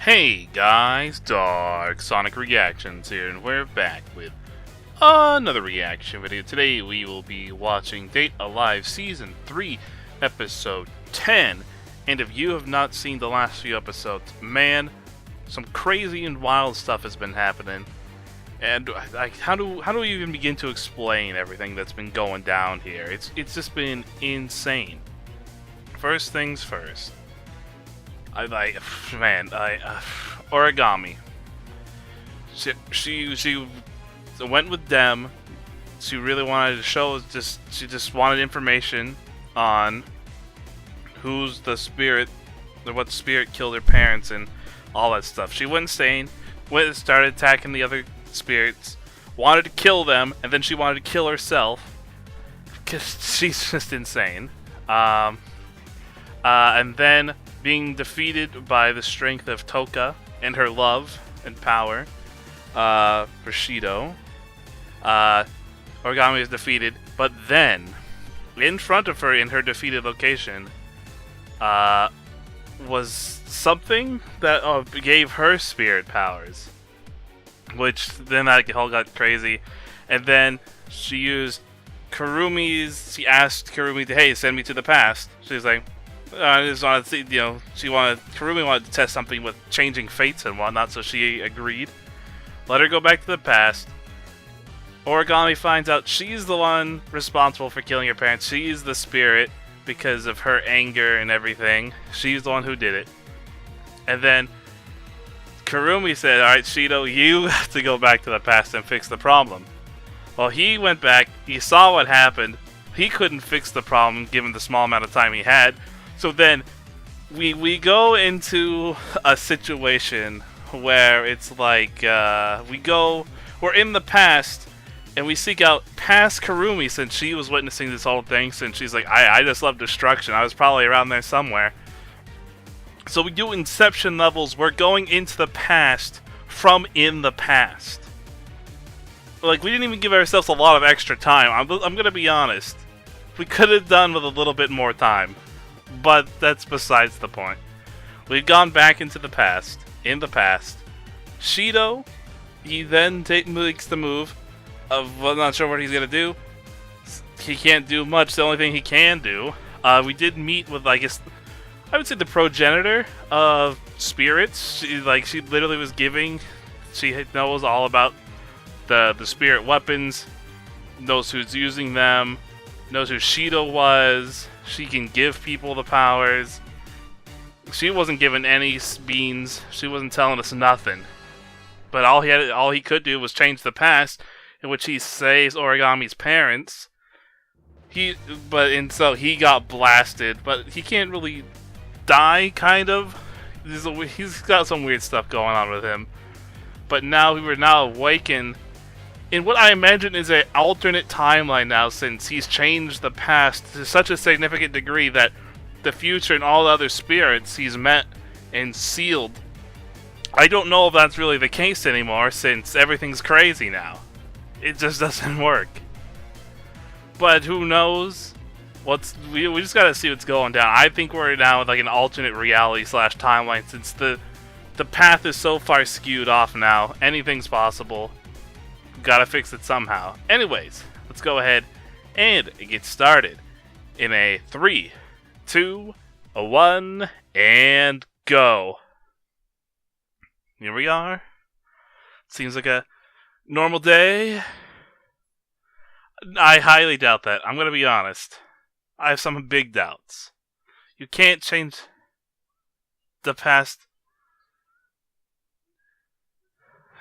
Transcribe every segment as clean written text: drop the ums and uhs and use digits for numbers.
Hey guys, Dark Sonic Reactions here, and we're back with another reaction video. Today we will be watching Date Alive Season 3, Episode 10. And if you have not seen the last few episodes, man, some crazy and wild stuff has been happening. And how do we even begin to explain everything that's been going down here? It's just been insane. First things first. Origami. She went with them. She really wanted to show. She just wanted information on who's the spirit, or what spirit killed her parents, and all that stuff. She went insane. Started attacking the other spirits. Wanted to kill them, and then she wanted to kill herself because she's just insane. And then being defeated by the strength of Toka and her love and power for Shido. Origami is defeated, but then, in front of her in her defeated location, was something that gave her spirit powers. Which then that all got crazy. And then she used she asked Kurumi to, hey, send me to the past. She's like, I just wanted to see, Kurumi wanted to test something with changing fates and whatnot, so she agreed. Let her go back to the past. Origami finds out she's the one responsible for killing her parents. She's the spirit because of her anger and everything. She's the one who did it. And then Kurumi said, alright, Shido, you have to go back to the past and fix the problem. Well, he went back, he saw what happened. He couldn't fix the problem given the small amount of time he had. So then, we go into a situation where it's like, we're in the past, and we seek out past Kurumi since she was witnessing this whole thing, since she's like, I just love destruction, I was probably around there somewhere. So we do Inception levels, we're going into the past from in the past. Like, we didn't even give ourselves a lot of extra time, I'm gonna be honest. We could have done with a little bit more time. But that's besides the point. We've gone back into the past. In the past. Shido, he then makes the move of, well, I'm not sure what he's going to do. He can't do much. The only thing he can do, we did meet with, I guess, I would say the progenitor of spirits. She literally was giving, she knows all about the spirit weapons, knows who's using them, knows who Shido was. She can give people the powers. She wasn't given any beans. She wasn't telling us nothing. But all he could do was change the past, in which he saves Origami's parents. So he got blasted, but he can't really die. Kind of. He's got some weird stuff going on with him. But now we were awakened in what I imagine is an alternate timeline now, since he's changed the past to such a significant degree that the future and all the other spirits he's met and sealed. I don't know if that's really the case anymore, since everything's crazy now. It just doesn't work. But who knows? We just gotta see what's going down. I think we're now in like an alternate reality / timeline, since the path is so far skewed off now. Anything's possible. Gotta fix it somehow. Anyways, let's go ahead and get started in a 3, 2, 1, and go. Here we are. Seems like a normal day. I highly doubt that. I'm gonna be honest. I have some big doubts. You can't change the past.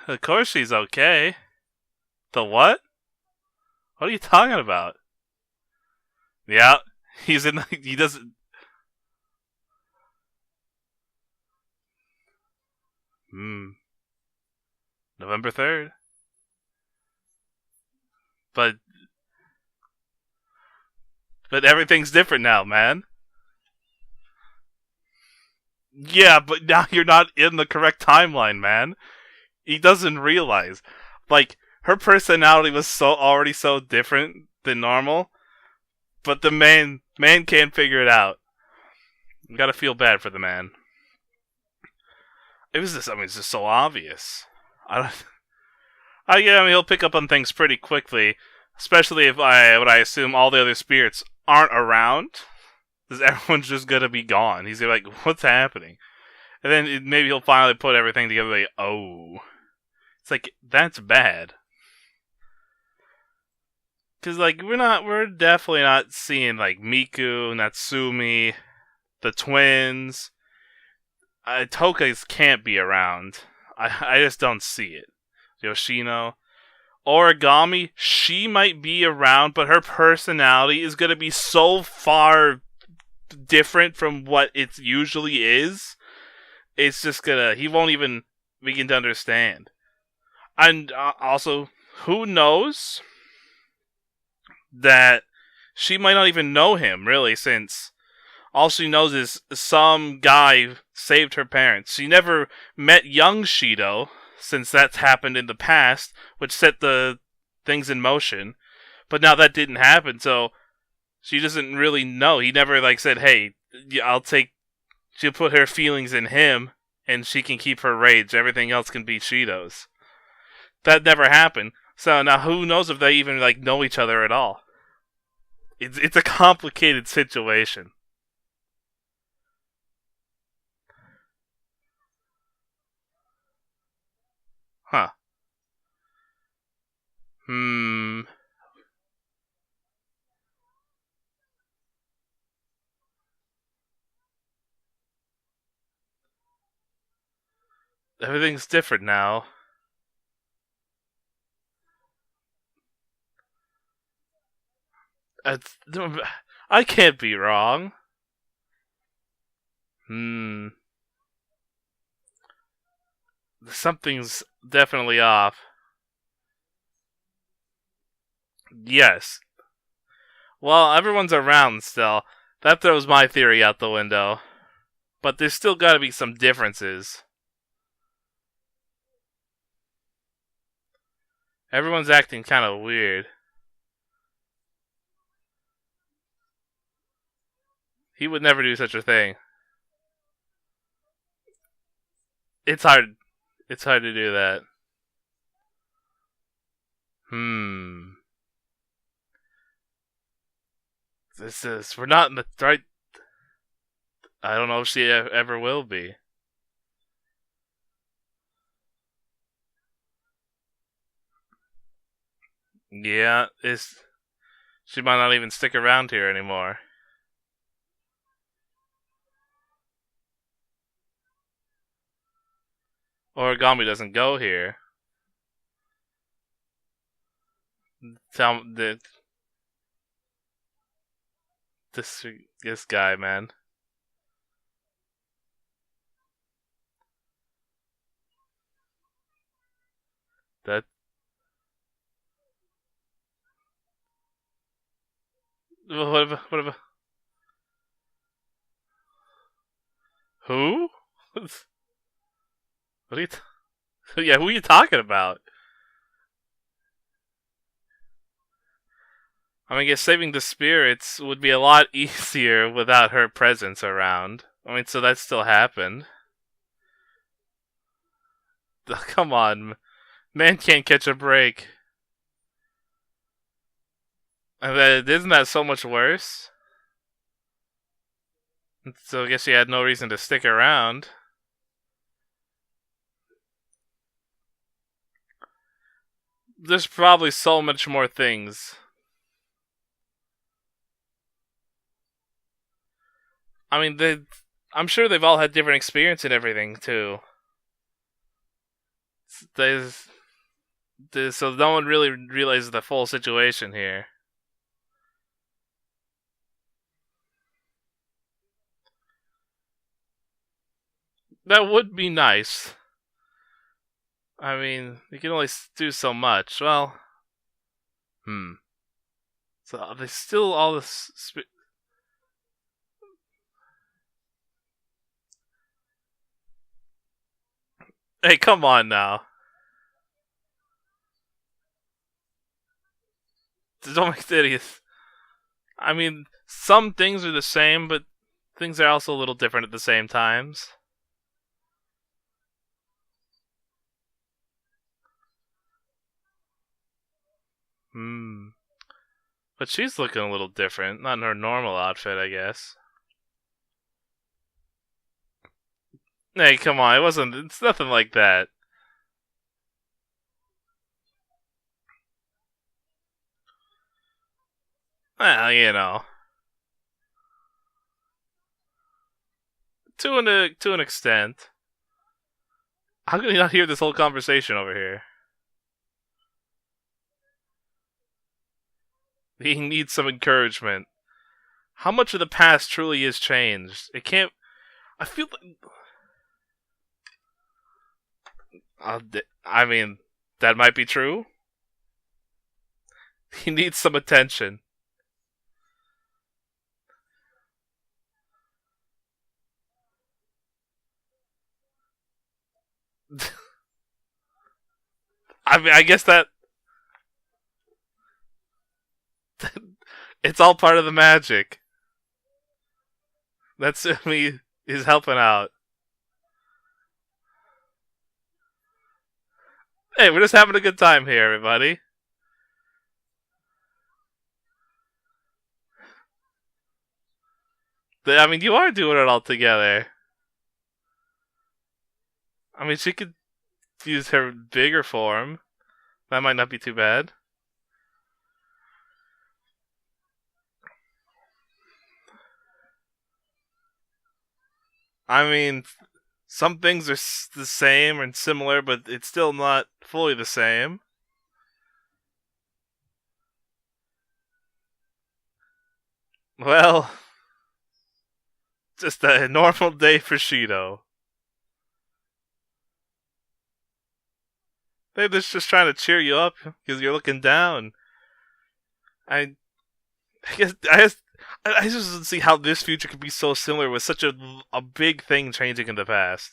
Of course she's okay. The what? What are you talking about? Yeah, he doesn't. November 3rd. But everything's different now, man. Yeah, but now you're not in the correct timeline, man. He doesn't realize. Like, her personality was already so different than normal, but the man can't figure it out. You gotta feel bad for the man. it was just, I mean, it's just so obvious. I don't. Yeah, I mean, he'll pick up on things pretty quickly, especially if what I assume all the other spirits aren't around. Because everyone's just gonna be gone. He's gonna be like, what's happening? And then maybe he'll finally put everything together. Like, oh, it's like that's bad. Because like we're definitely not seeing like Miku, Natsumi, the twins. Toka's can't be around. I just don't see it. Yoshino. Origami, she might be around, but her personality is going to be so far different from what it usually is. It's just he won't even begin to understand. And also, who knows that she might not even know him, really, since all she knows is some guy saved her parents. She never met young Shido, since that's happened in the past, which set the things in motion. But now that didn't happen, so she doesn't really know. He never said, "Hey, she'll put her feelings in him, and she can keep her rage. Everything else can be Shido's." That never happened. So now who knows if they even know each other at all? It's a complicated situation. Huh. Everything's different now. I can't be wrong. Something's definitely off. Yes. Well, everyone's around still. That throws my theory out the window. But there's still gotta be some differences. Everyone's acting kind of weird. He would never do such a thing. It's hard. It's hard to do that. We're not in the right. I don't know if she ever will be. Yeah, she might not even stick around here anymore. Origami doesn't go here. Tell the this guy, man. That what about who? What are you? Yeah, who are you talking about? I mean, I guess saving the spirits would be a lot easier without her presence around. I mean, so that still happened. Come on, man can't catch a break. And isn't that so much worse? So I guess she had no reason to stick around. There's probably so much more things. I mean, I'm sure they've all had different experience and everything too. So no one really realizes the full situation here. That would be nice. I mean, you can only do so much. Well, So there's still all this. Hey, come on now. Don't make idiots. I mean, some things are the same, but things are also a little different at the same times. Hmm. But she's looking a little different. Not in her normal outfit, I guess. Hey, come on. It wasn't. It's nothing like that. Well, to an extent. How can you not hear this whole conversation over here? He needs some encouragement. How much of the past truly is changed? It can't. I feel. I mean, that might be true. He needs some attention. I mean, I guess that it's all part of the magic. That's me is helping out. Hey, we're just having a good time here, everybody. I mean, you are doing it all together. I mean, she could use her bigger form. That might not be too bad. I mean, some things are the same and similar, but it's still not fully the same. Well, just a normal day for Shido. They're just trying to cheer you up because you're looking down. I, I just don't see how this future could be so similar with such a big thing changing in the past.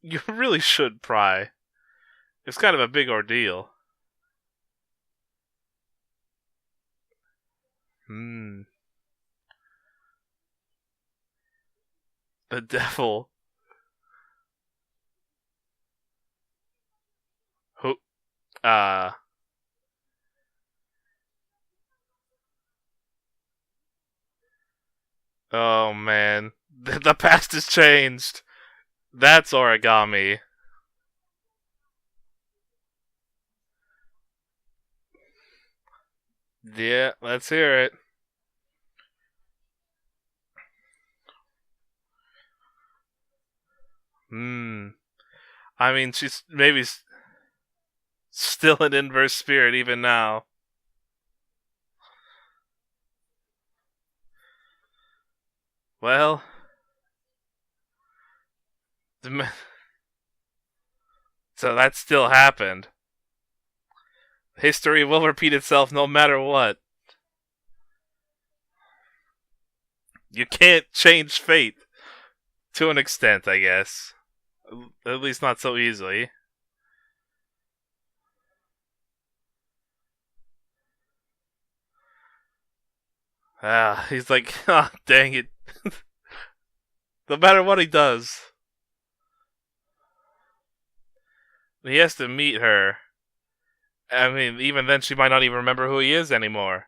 You really should pry. It's kind of a big ordeal. Hmm. The devil. Who? Uh. Oh man. The past has changed. That's origami. Yeah, let's hear it. Hmm. I mean, she's maybe still an inverse spirit even now. Well, so that still happened. History will repeat itself no matter what. You can't change fate. To an extent, I guess. At least not so easily. He's like, ah, oh, dang it. No matter what he does, he has to meet her. I mean, even then, she might not even remember who he is anymore.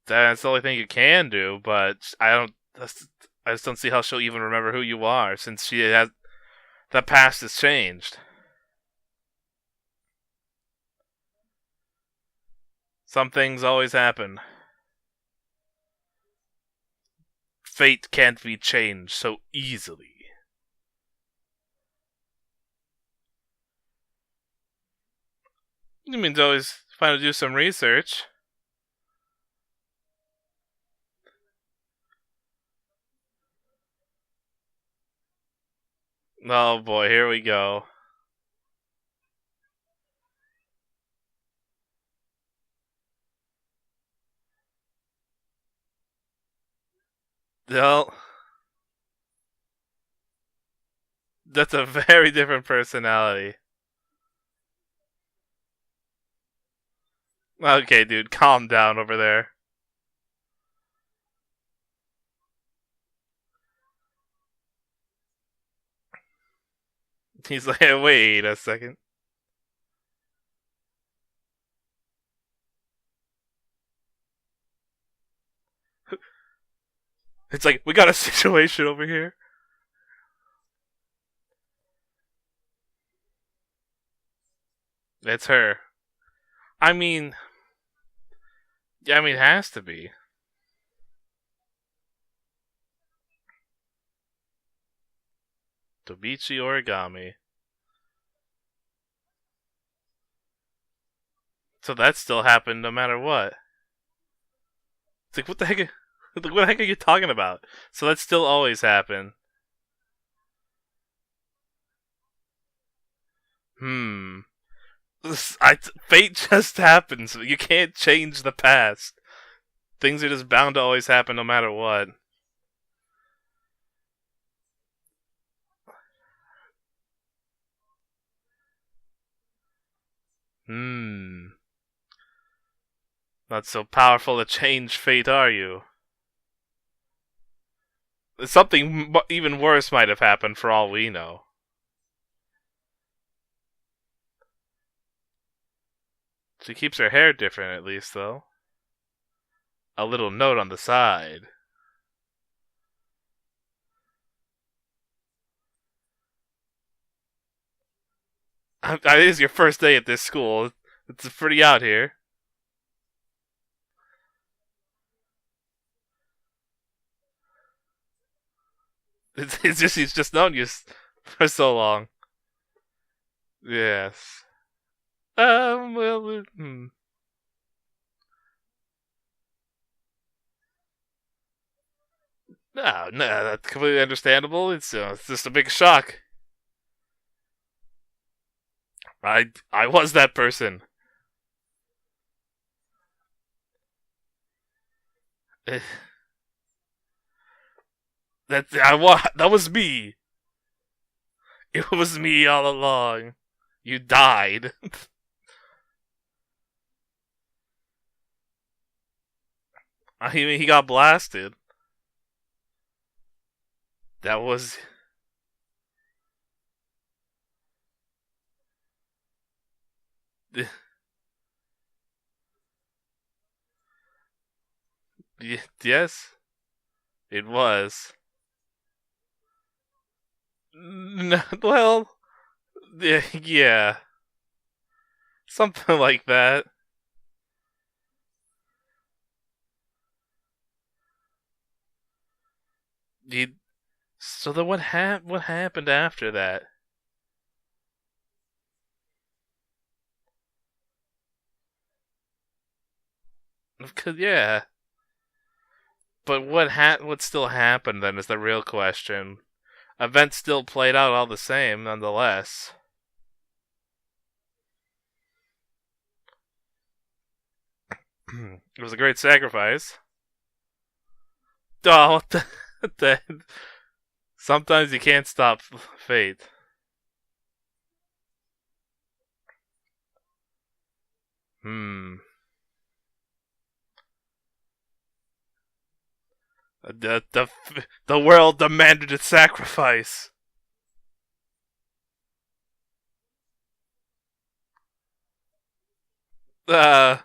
That's the only thing you can do, but I just don't see how she'll even remember who you are since she has. The past has changed. Some things always happen. Fate can't be changed so easily. You mean to always find to do some research? Oh boy, here we go. Well, that's a very different personality. Okay, dude, calm down over there. He's like, hey, wait a second. It's like, we got a situation over here. It's her. I mean, yeah, I mean, it has to be. Tobichi origami. So that still happened no matter what. It's like, what the heck? What the heck are you talking about? So that still always happened. Hmm. Fate just happens. You can't change the past. Things are just bound to always happen no matter what. Hmm. Not so powerful to change fate, are you? Something even worse might have happened for all we know. She keeps her hair different, at least, though. A little note on the side. It is your first day at this school. It's pretty out here. It's just he's just known you for so long. Yes. Well, no, that's completely understandable. It's just a big shock. I was that person. That was me. It was me all along. You died. I mean, he got blasted. That was yes, it was. Well, yeah, something like that. You, so then what happened after that? Cause yeah, but what still happened then is the real question. Events still played out all the same, nonetheless. It was a great sacrifice. Oh, what the sometimes you can't stop fate. Hmm. The world demanded a sacrifice. Uh,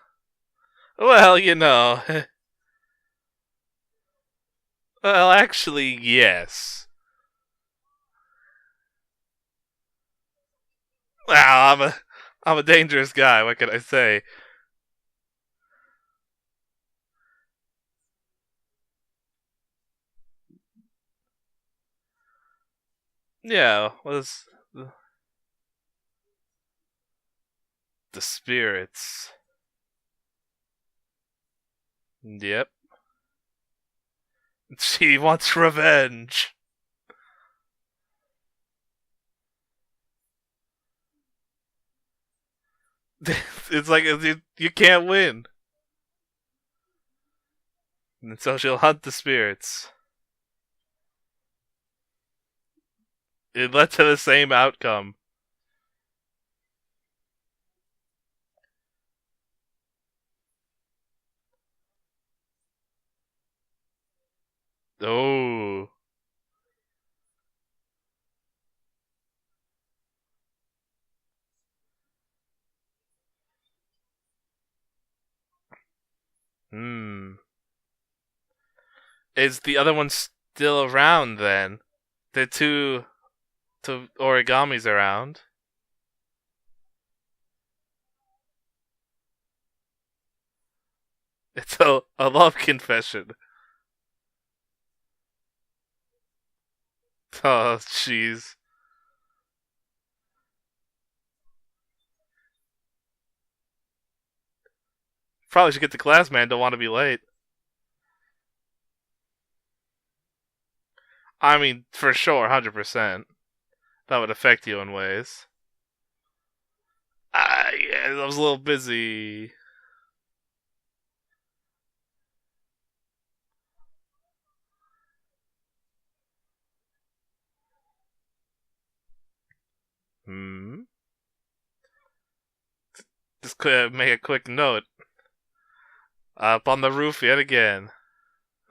well, well, actually, yes. Well, I'm a dangerous guy. What can I say? Yeah, was the spirits. Yep. She wants revenge. It's like you can't win. And so she'll hunt the spirits. It led to the same outcome. Oh. Hmm. Is the other one still around then? The two origamis around? It's a love confession. Oh, jeez. Probably should get to class, man. Don't want to be late. I mean, for sure, 100%. That would affect you in ways. Ah, yeah, I was a little busy. Hmm. Just make a quick note. Up on the roof yet again.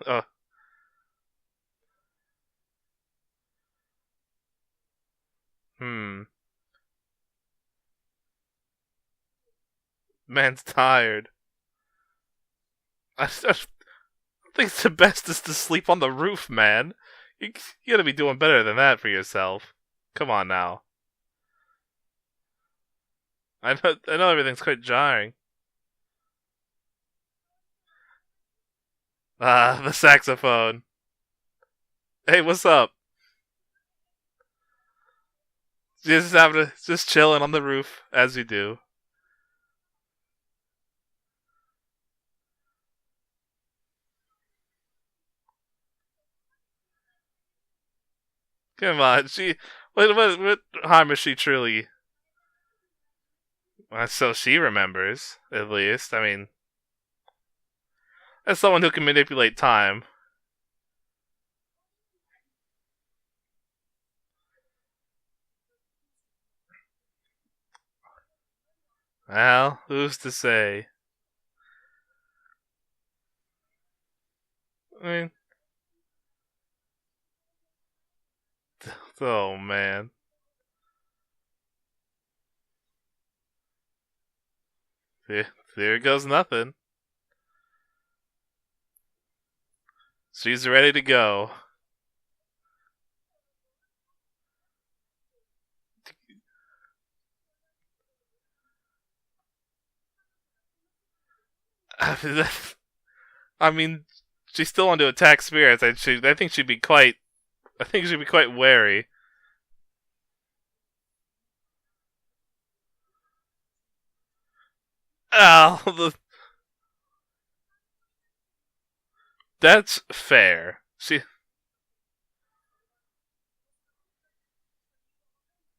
Oh, hmm. Man's tired. I think the best is to sleep on the roof, man. You gotta be doing better than that for yourself. Come on now. I know everything's quite jarring. Ah, the saxophone. Hey, what's up? Just chilling on the roof as you do. Come on, what harm is she truly? So she remembers, at least. I mean, as someone who can manipulate time. Well, who's to say? I mean, oh man. There goes nothing. She's ready to go. I mean, she's still on to attack spirits. I think she'd be quite. I think she'd be quite wary. Oh, that's fair.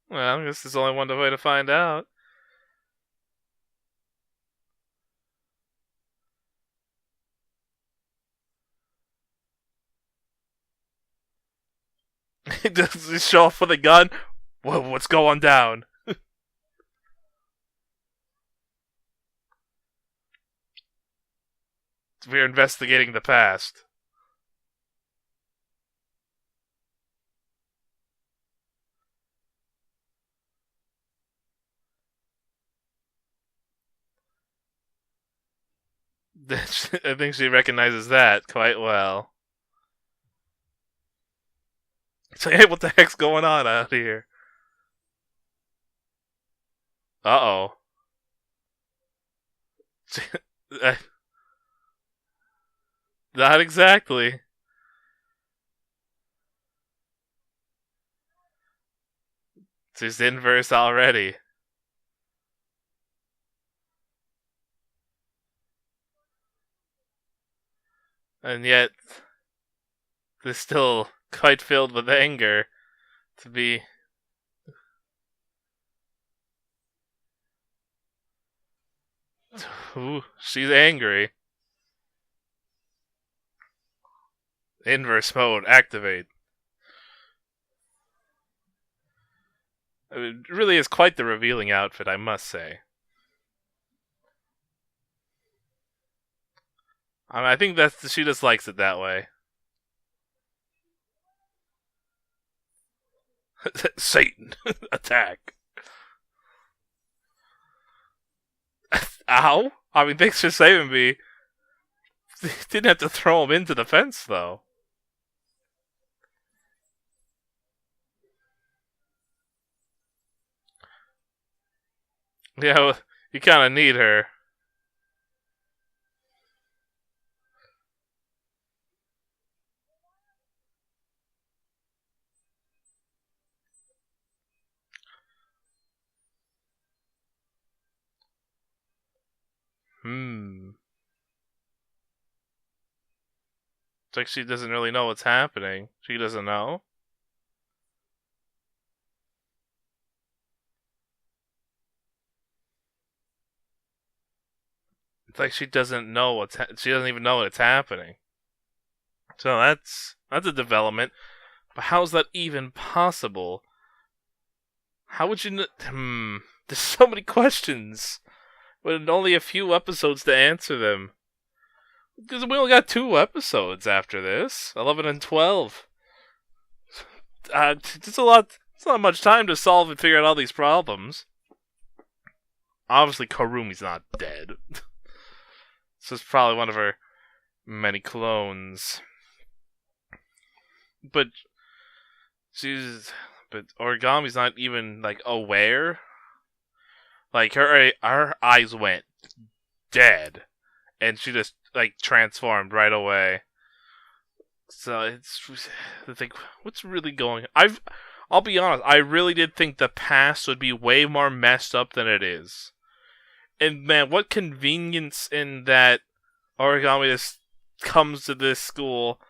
Well, I guess there's only one way to find out. Does he show off with a gun? What's going down? We're investigating the past. I think she recognizes that quite well. It's like, hey, what the heck's going on out here? Uh oh. Not exactly. She's inverse already. And yet, they're still quite filled with anger to be. Ooh, she's angry. Inverse mode, activate. It really is quite the revealing outfit, I must say. I think she just likes it that way. Satan, attack. Ow! I mean, thanks for saving me. Didn't have to throw him into the fence, though. Yeah, well, you kind of need her. Hmm. It's like she doesn't really know what's happening. She doesn't know. It's like she doesn't know she doesn't even know what's happening. So that's a development. But how's that even possible? How would you? There's so many questions, but only a few episodes to answer them. Because we only got 2 episodes after this, 11 and 12. It's a lot. It's not much time to solve and figure out all these problems. Obviously, Karumi's not dead. So it's probably one of her many clones. But but Origami's not even like aware. Like her eyes went dead, and she just like transformed right away. So it's like, what's really going? I'll be honest. I really did think the past would be way more messed up than it is. And man, what convenience in that Origami just comes to this school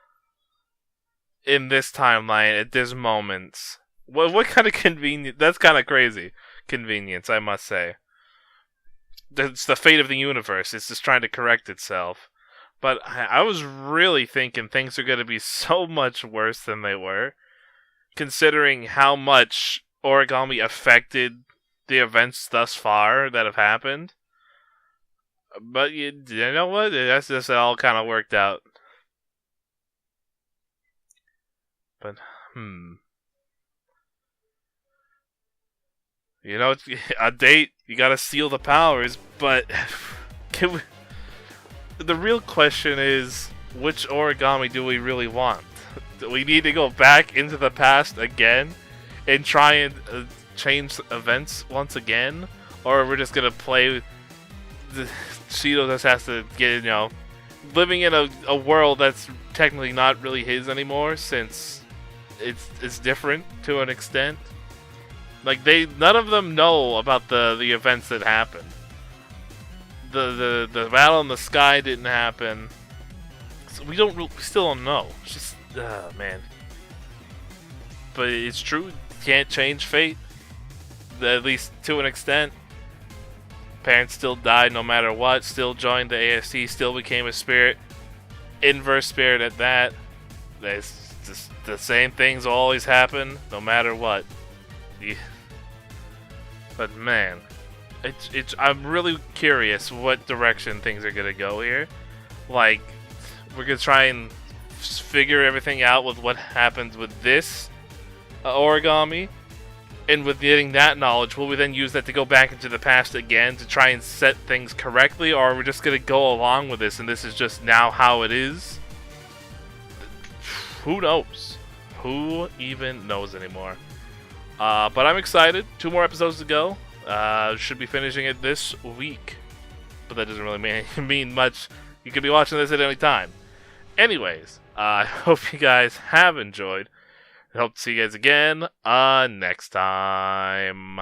in this timeline at this moment. What kind of convenience? That's kind of crazy convenience, I must say. It's the fate of the universe. It's just trying to correct itself. But I was really thinking things are going to be so much worse than they were, considering how much Origami affected the events thus far that have happened. But you know what? That's just all kind of worked out. But, You know, a date, you gotta seal the powers, but the real question is, which Origami do we really want? Do we need to go back into the past again and try and change events once again? Or we're just gonna play Shido just has to get, living in a world that's technically not really his anymore, since it's different to an extent. Like, none of them know about the events that happened. The battle in the sky didn't happen. So we still don't know. It's just, man. But it's true, you can't change fate. At least to an extent. Parents still died no matter what, still joined the AST, still became a spirit. Inverse spirit at that. It's just the same things always happen, no matter what. But man, I'm really curious what direction things are gonna go here. Like, we're gonna try and figure everything out with what happens with this Origami, and with getting that knowledge, will we then use that to go back into the past again to try and set things correctly, or are we just gonna go along with this and this is just now how it is? Who knows? Who even knows anymore? But I'm excited. 2 more episodes to go. Should be finishing it this week. But that doesn't really mean much. You could be watching this at any time. Anyways, I hope you guys have enjoyed. I hope to see you guys again next time.